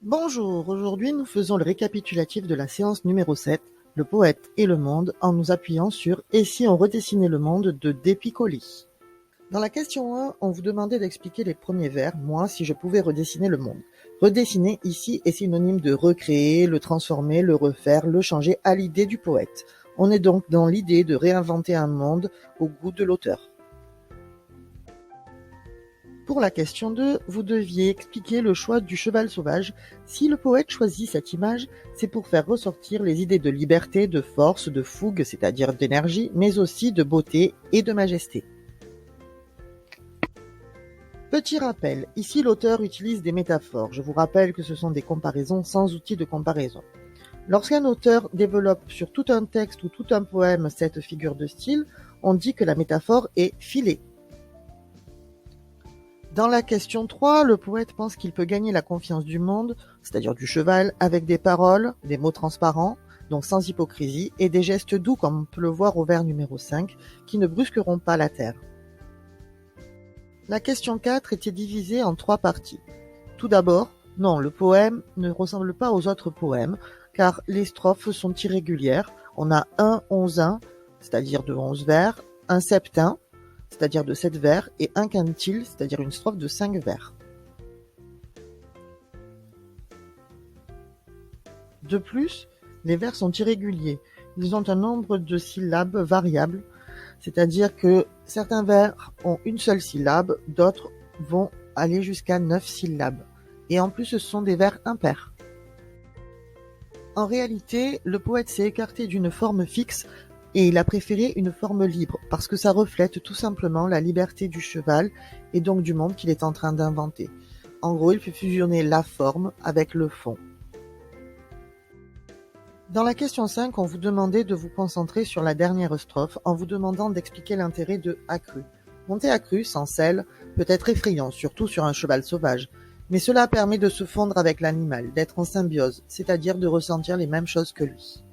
Bonjour, aujourd'hui nous faisons le récapitulatif de la séance numéro 7, le poète et le monde, en nous appuyant sur « Et si on redessinait le monde » de De Piccoli. Dans la question 1, on vous demandait d'expliquer les premiers vers, moi, si je pouvais redessiner le monde. Redessiner, ici, est synonyme de recréer, le transformer, le refaire, le changer à l'idée du poète. On est donc dans l'idée de réinventer un monde au goût de l'auteur. Pour la question 2, vous deviez expliquer le choix du cheval sauvage. Si le poète choisit cette image, c'est pour faire ressortir les idées de liberté, de force, de fougue, c'est-à-dire d'énergie, mais aussi de beauté et de majesté. Petit rappel, ici l'auteur utilise des métaphores. Je vous rappelle que ce sont des comparaisons sans outil de comparaison. Lorsqu'un auteur développe sur tout un texte ou tout un poème cette figure de style, on dit que la métaphore est filée. Dans la question 3, le poète pense qu'il peut gagner la confiance du monde, c'est-à-dire du cheval, avec des paroles, des mots transparents, donc sans hypocrisie, et des gestes doux comme on peut le voir au vers numéro 5, qui ne brusqueront pas la terre. La question 4 était divisée en 3 parties. Tout d'abord, non, le poème ne ressemble pas aux autres poèmes, car les strophes sont irrégulières. On a un onzin, c'est-à-dire de 11 vers, un septin, c'est-à-dire de 7 vers, et un quintile, c'est-à-dire une strophe de 5 vers. De plus, les vers sont irréguliers. Ils ont un nombre de syllabes variable, c'est-à-dire que certains vers ont une seule syllabe, d'autres vont aller jusqu'à 9 syllabes. Et en plus, ce sont des vers impairs. En réalité, le poète s'est écarté d'une forme fixe et il a préféré une forme libre, parce que ça reflète tout simplement la liberté du cheval et donc du monde qu'il est en train d'inventer. En gros, il fait fusionner la forme avec le fond. Dans la question 5, on vous demandait de vous concentrer sur la dernière strophe en vous demandant d'expliquer l'intérêt de accru. Monter accru, sans selle, peut être effrayant, surtout sur un cheval sauvage, mais cela permet de se fondre avec l'animal, d'être en symbiose, c'est-à-dire de ressentir les mêmes choses que lui.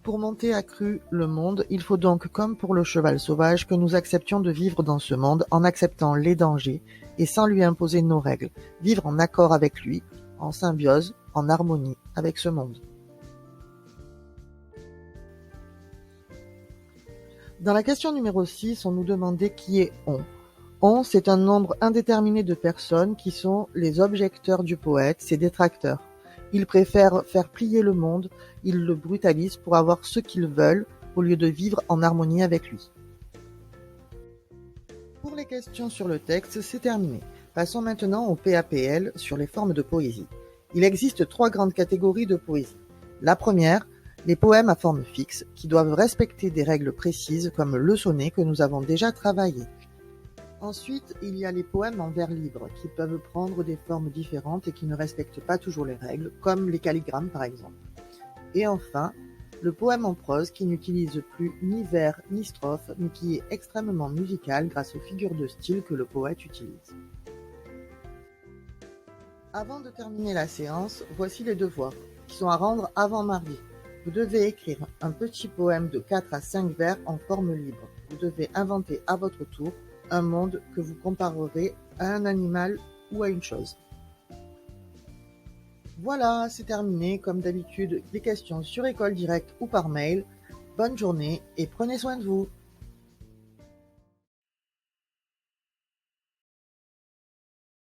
Pour monter accru le monde, il faut donc, comme pour le cheval sauvage, que nous acceptions de vivre dans ce monde en acceptant les dangers et sans lui imposer nos règles, vivre en accord avec lui, en symbiose, en harmonie avec ce monde. Dans la question numéro 6, on nous demandait qui est on. On, c'est un nombre indéterminé de personnes qui sont les objecteurs du poète, ses détracteurs. Ils préfèrent faire plier le monde, ils le brutalisent pour avoir ce qu'ils veulent au lieu de vivre en harmonie avec lui. Pour les questions sur le texte, c'est terminé. Passons maintenant au PAPL sur les formes de poésie. Il existe 3 grandes catégories de poésie. La première, les poèmes à forme fixe, qui doivent respecter des règles précises comme le sonnet que nous avons déjà travaillé. Ensuite, il y a les poèmes en vers libres, qui peuvent prendre des formes différentes et qui ne respectent pas toujours les règles, comme les calligrammes par exemple. Et enfin, le poème en prose qui n'utilise plus ni vers ni strophe, mais qui est extrêmement musical grâce aux figures de style que le poète utilise. Avant de terminer la séance, voici les devoirs, qui sont à rendre avant mardi. Vous devez écrire un petit poème de 4 à 5 vers en forme libre. Vous devez inventer à votre tour un monde que vous comparerez à un animal ou à une chose. Voilà, c'est terminé. Comme d'habitude, les questions sur École Directe ou par mail. Bonne journée et prenez soin de vous.